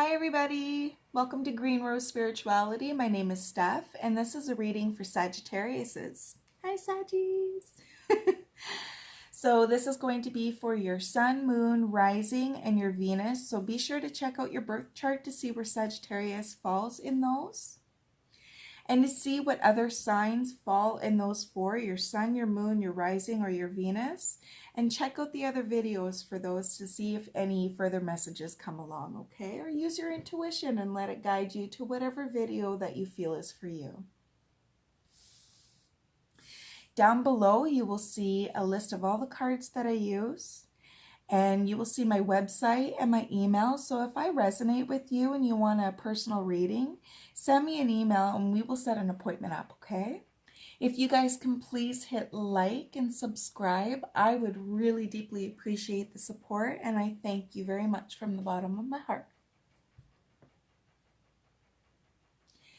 Hi everybody, welcome to Green Rose Spirituality. My name is Steph and this is a reading for Sagittariuses. Hi Saggies! So this is going to be for your Sun, Moon, Rising, and your Venus. So be sure to check out your birth chart to see where Sagittarius falls in those. And to see what other signs fall in those four, your Sun, your Moon, your Rising, or your Venus. And check out the other videos for those to see if any further messages come along, okay? Or use your intuition and let it guide you to whatever video that you feel is for you. Down below, you will see a list of all the cards that I use. And you will see my website and my email. So if I resonate with you and you want a personal reading, send me an email and we will set an appointment up, okay? If you guys can please hit like and subscribe, I would really deeply appreciate the support, and I thank you very much from the bottom of my heart.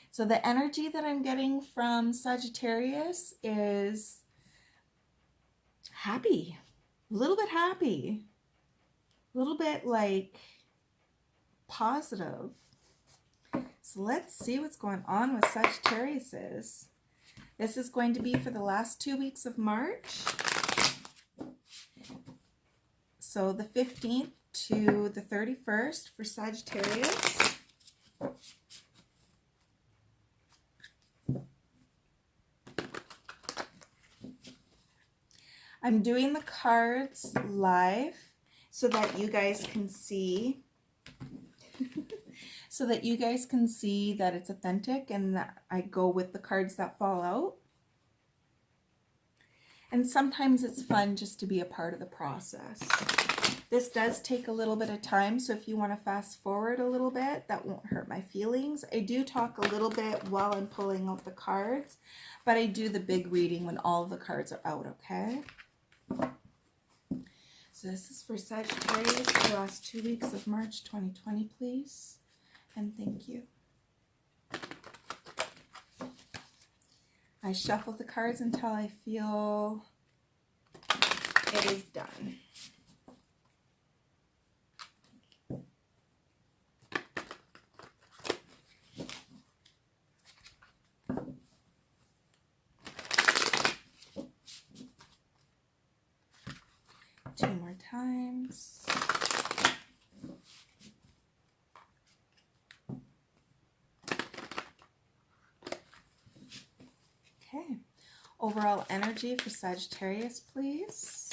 So the energy that I'm getting from Sagittarius is happy, a little bit happy. A little bit like positive. So let's see what's going on with Sagittariuses. This is going to be for the last 2 weeks of March. So the 15th to the 31st for Sagittarius. I'm doing the cards live so that you guys can see that it's authentic and that I go with the cards that fall out. And sometimes it's fun just to be a part of the process. This does take a little bit of time, so if you want to fast forward a little bit, that won't hurt my feelings. I do talk a little bit while I'm pulling out the cards, but I do the big reading when all of the cards are out, okay? So this is for Sagittarius for the last 2 weeks of March 2020, please. And thank you. I shuffle the cards until I feel it is done. Two more times. Okay. Overall energy for Sagittarius, please.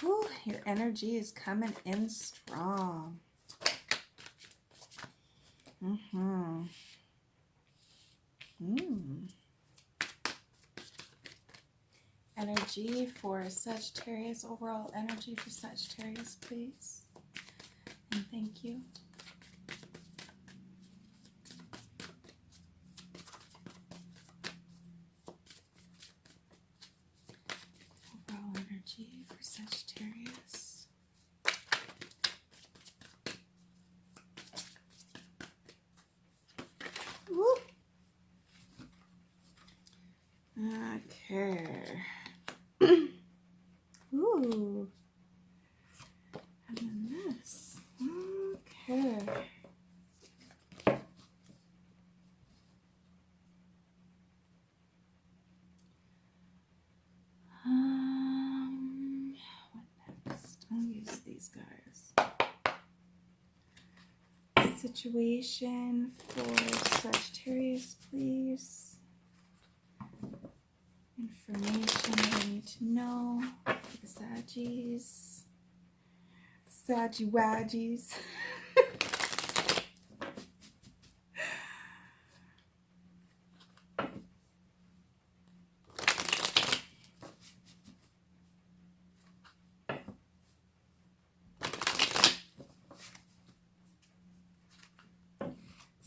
Ooh, your energy is coming in strong. Energy for Sagittarius, overall energy for Sagittarius, please. And thank you. Overall energy for Sagittarius. Woo! Okay. Ooh. And then this. Okay. What next? I'll use these guys. Situation for Sagittarius, please. Information I need to know for the Saggies. Saggy Waggies.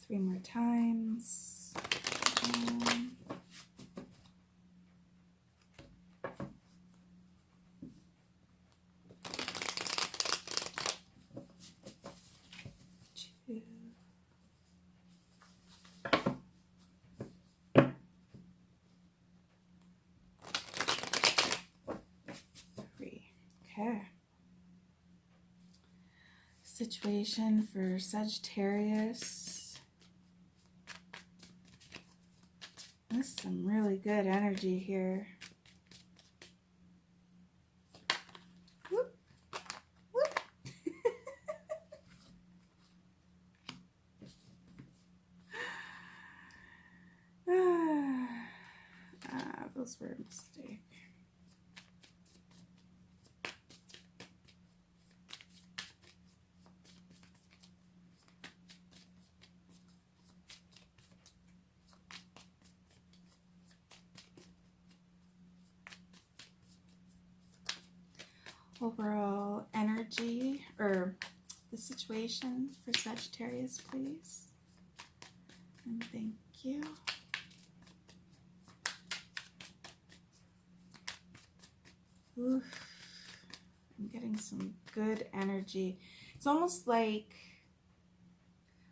Three more times. situation for Sagittarius. There's some really good energy here. Whoop. Whoop. Those were a mistake. Overall energy or the situation for Sagittarius, please. And thank you. Oof. I'm getting some good energy. It's almost like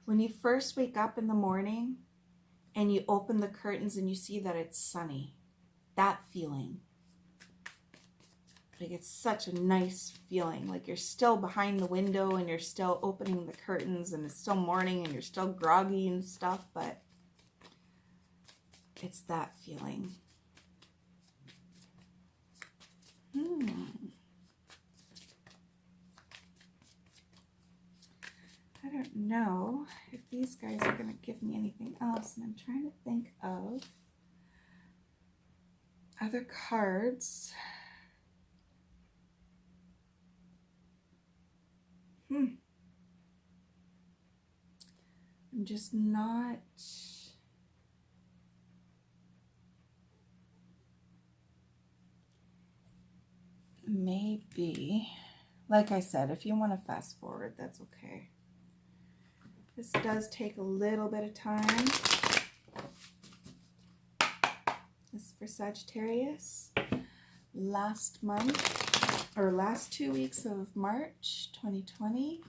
when you first wake up in the morning and you open the curtains and you see that it's sunny. That feeling. Like it's such a nice feeling. Like you're still behind the window and you're still opening the curtains and it's still morning and you're still groggy and stuff, but it's that feeling. I don't know if these guys are going to give me anything else, and I'm trying to think of other cards. I'm just not... Maybe, like I said, if you want to fast forward, that's okay. This does take a little bit of time. This is for Sagittarius. Last month, or last 2 weeks of March 2020.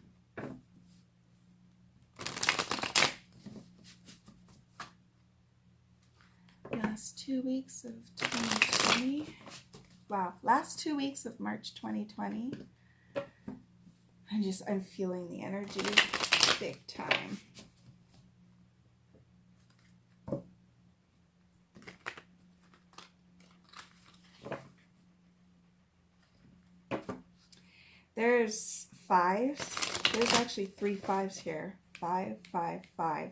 Last 2 weeks of 2020. Wow, last 2 weeks of March 2020. I'm feeling the energy big time. There's fives. There's actually 3 fives here. 5, 5, 5.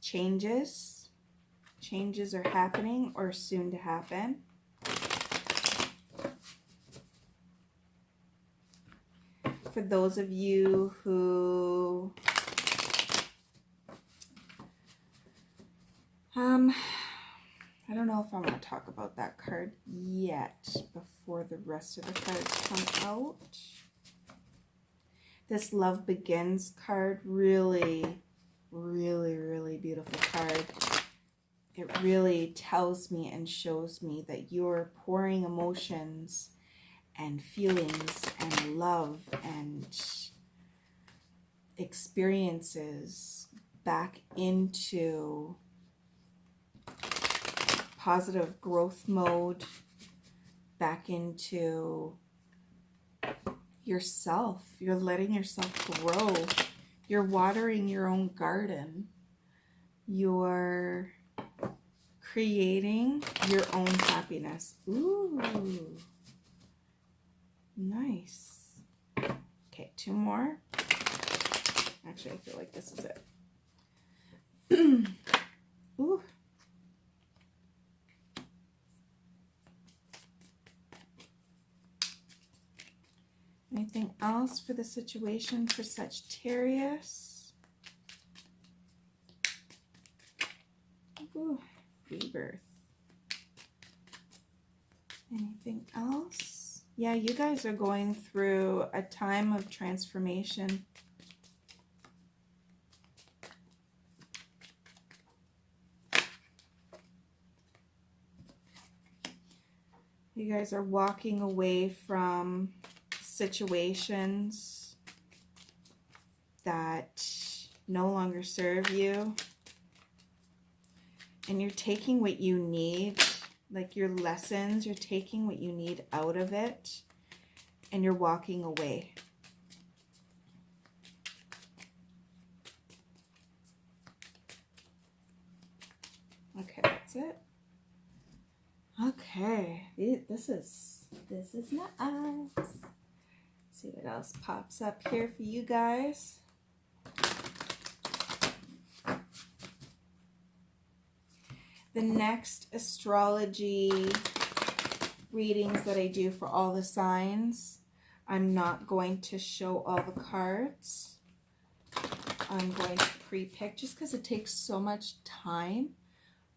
Changes. Changes are happening or soon to happen. For those of you who I don't know if I want to talk about that card yet before the rest of the cards come out. This Love Begins card, really, really, really beautiful card. It really tells me and shows me that you're pouring emotions and feelings and love and experiences back into positive growth mode, back into yourself. You're letting yourself grow. You're watering your own garden. You're creating your own happiness. Ooh. Nice. Okay, 2 more. Actually, I feel like this is it. Ooh. Anything else for the situation for Sagittarius? Ooh, rebirth. Anything else? Yeah, you guys are going through a time of transformation. You guys are walking away from situations that no longer serve you. And you're taking what you need, like your lessons, you're taking what you need out of it, and you're walking away. Okay, that's it. Okay, this is nice. Let's see what else pops up here for you guys. The next astrology readings that I do for all the signs, I'm not going to show all the cards. I'm going to pre-pick just because it takes so much time.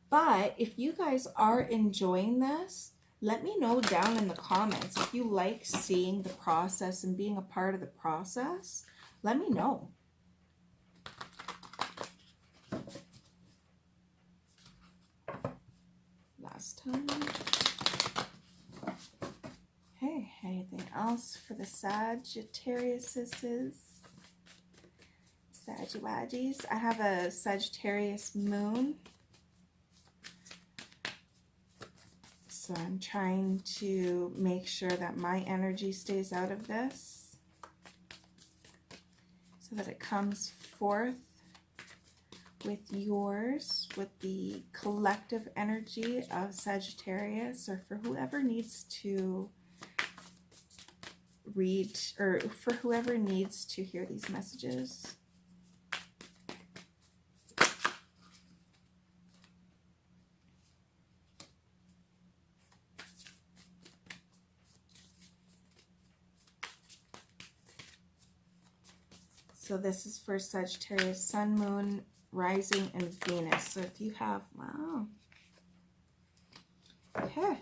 But if you guys are enjoying this, let me know down in the comments. If you like seeing the process and being a part of the process, let me know. Last time. Okay, anything else for the Sagittariuses? Sagittarius. I have a Sagittarius moon. So I'm trying to make sure that my energy stays out of this so that it comes forth with yours, with the collective energy of Sagittarius, or for whoever needs to read, or for whoever needs to hear these messages. So this is for Sagittarius, Sun, Moon, Rising, and Venus. So if you have, wow. Okay.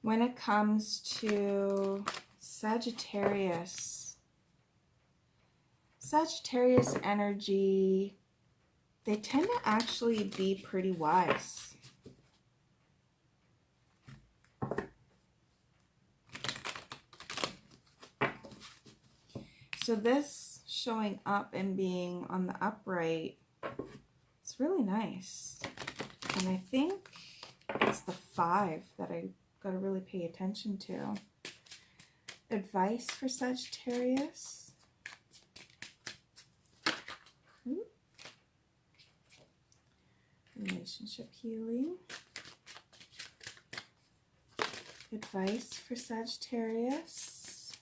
When it comes to Sagittarius energy, they tend to actually be pretty wise. So this showing up and being on the upright, it's really nice. And I think it's the 5 that I got to really pay attention to. Advice for Sagittarius. Relationship healing. Advice for Sagittarius.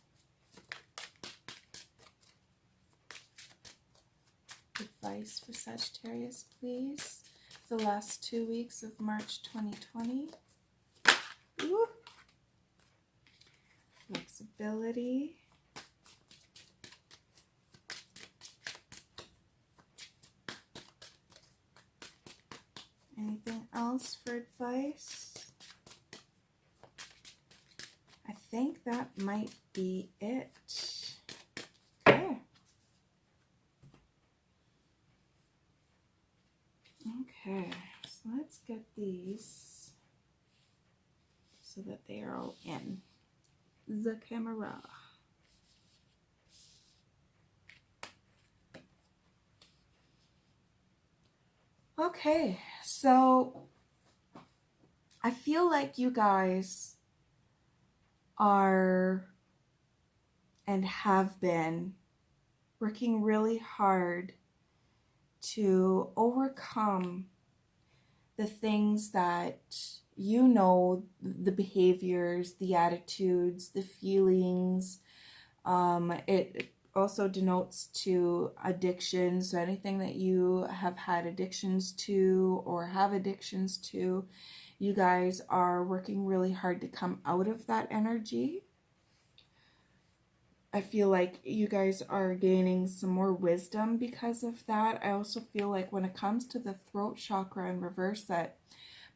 Advice for Sagittarius, please. The last 2 weeks of March 2020. Ooh. Flexibility. Anything else for advice? I think that might be it. Okay. Okay, so let's get these so that they are all in the camera. Okay, so I feel like you guys are and have been working really hard to overcome the things that you know, the behaviors, the attitudes, the feelings. It also denotes to addiction. So anything that you have had addictions to or have addictions to, you guys are working really hard to come out of that energy. I feel like you guys are gaining some more wisdom because of that. I also feel like when it comes to the throat chakra in reverse, that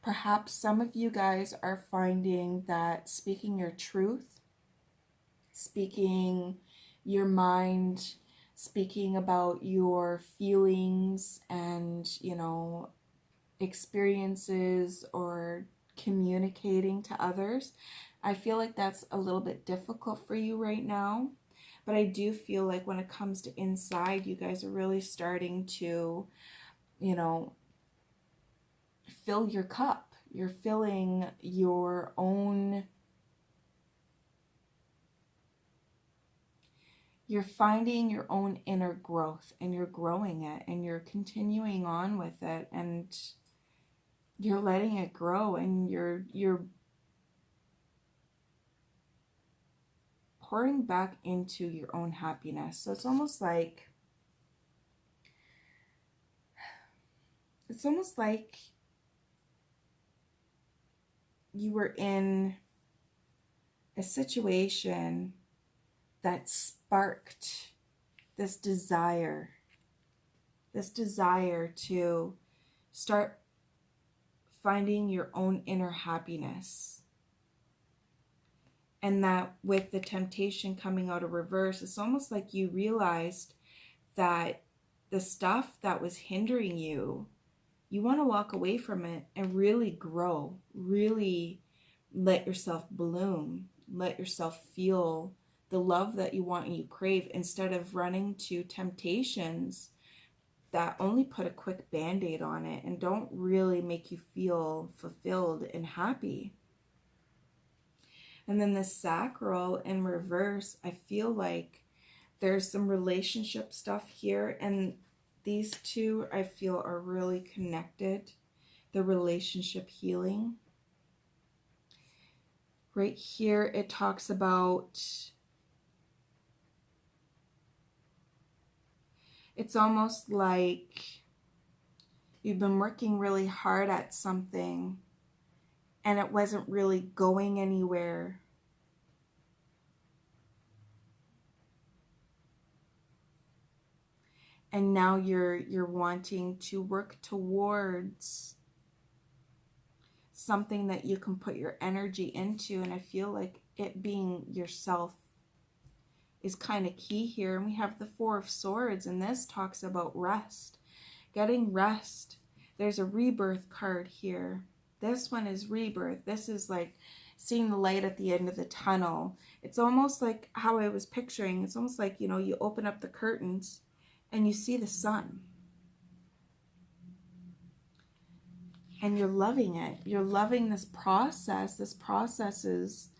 perhaps some of you guys are finding that speaking your truth, speaking your mind, speaking about your feelings and, you know, experiences or communicating to others, I feel like that's a little bit difficult for you right now. But I do feel like when it comes to inside, you guys are really starting to, you know, fill your cup. You're filling your own, you're finding your own inner growth, and you're growing it, and you're continuing on with it, and you're letting it grow, and you're pouring back into your own happiness. So it's almost like you were in a situation that sparked this desire to start finding your own inner happiness. And that with the temptation coming out of reverse, it's almost like you realized that the stuff that was hindering you, you want to walk away from it and really grow, really let yourself bloom, let yourself feel the love that you want and you crave, instead of running to temptations that only put a quick band-aid on it and don't really make you feel fulfilled and happy. And then the sacral in reverse, I feel like there's some relationship stuff here, and these two I feel are really connected. The relationship healing. Right here it talks about, it's almost like you've been working really hard at something and it wasn't really going anywhere. And now you're wanting to work towards something that you can put your energy into. And I feel like it being yourself is kind of key here. And we have the Four of Swords, and this talks about rest, getting rest. There's a rebirth card here. This one is rebirth. This is like seeing the light at the end of the tunnel. It's almost like how I was picturing. It's almost like, you know, you open up the curtains and you see the sun. And you're loving it. You're loving this process. This process is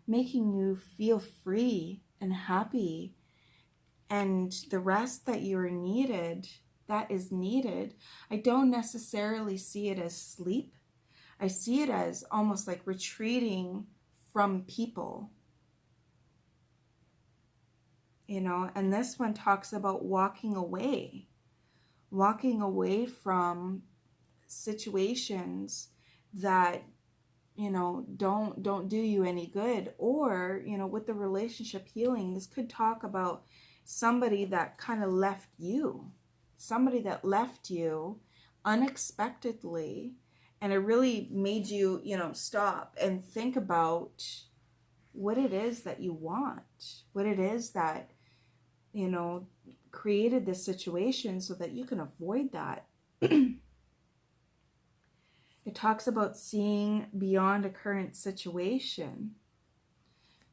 making you feel free and happy. And the rest that you're needed, that is needed. I don't necessarily see it as sleep. I see it as almost like retreating from people. You know, and this one talks about walking away from situations that, you know, don't do you any good. Or, you know, with the relationship healing, this could talk about somebody that kind of left you, unexpectedly, and it really made you, you know, stop and think about what it is that you want, what it is that, you know, created this situation so that you can avoid that. It talks about seeing beyond a current situation.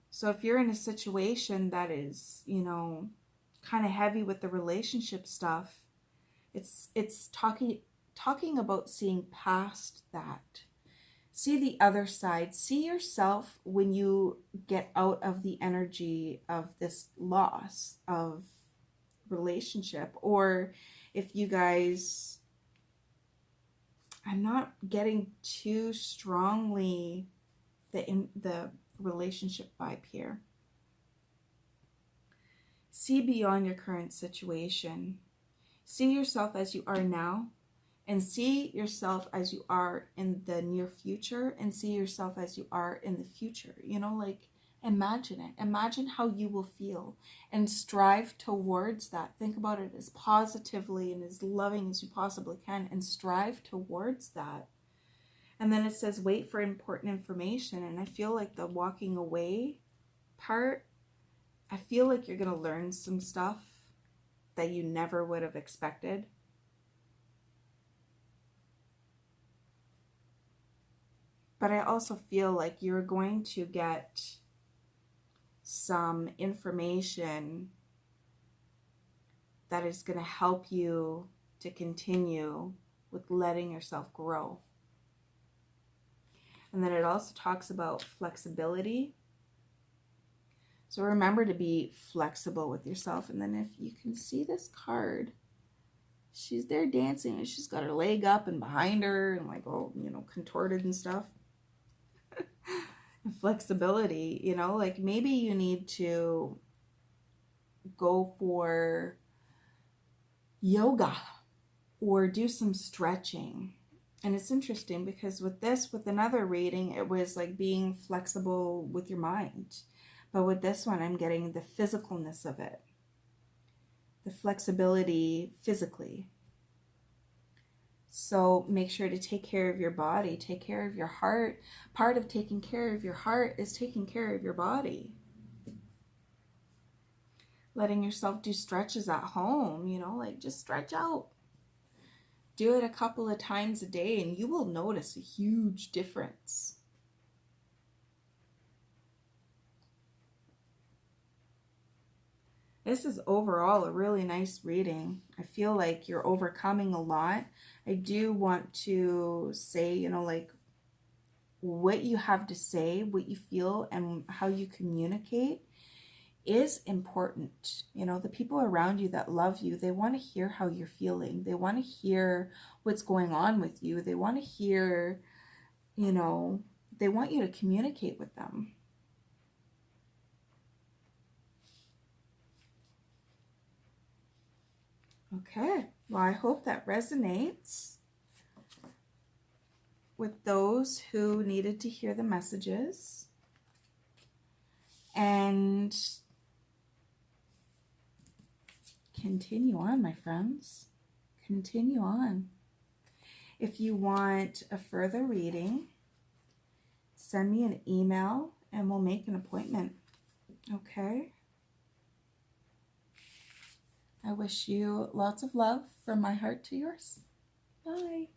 So if you're in a situation that is, you know, kind of heavy with the relationship stuff, it's talking about seeing past that. See the other side. See yourself when you get out of the energy of this loss of relationship. Or if you guys, I'm not getting too strongly the relationship vibe here. See beyond your current situation. See yourself as you are now, and see yourself as you are in the near future, and see yourself as you are in the future. You know, like, imagine it. Imagine how you will feel and strive towards that. Think about it as positively and as loving as you possibly can, and strive towards that. And then it says, wait for important information. And I feel like the walking away part, I feel like you're going to learn some stuff that you never would have expected. But I also feel like you're going to get some information that is going to help you to continue with letting yourself grow. And then it also talks about flexibility. So remember to be flexible with yourself. And then if you can see this card, she's there dancing and she's got her leg up and behind her and like, oh, you know, contorted and stuff. And flexibility, you know, like maybe you need to go for yoga or do some stretching. And it's interesting because with another reading, it was like being flexible with your mind. But with this one, I'm getting the physicalness of it. The flexibility physically. So make sure to take care of your body, take care of your heart. Part of taking care of your heart is taking care of your body. Letting yourself do stretches at home, you know, like just stretch out. Do it a couple of times a day and you will notice a huge difference. This is overall a really nice reading. I feel like you're overcoming a lot. I do want to say, you know, like what you have to say, what you feel, and how you communicate is important. You know, the people around you that love you, they want to hear how you're feeling. They want to hear what's going on with you. They want to hear, you know, they want you to communicate with them. Okay, well, I hope that resonates with those who needed to hear the messages. And continue on, my friends. Continue on. If you want a further reading, send me an email and we'll make an appointment. Okay? I wish you lots of love from my heart to yours. Bye.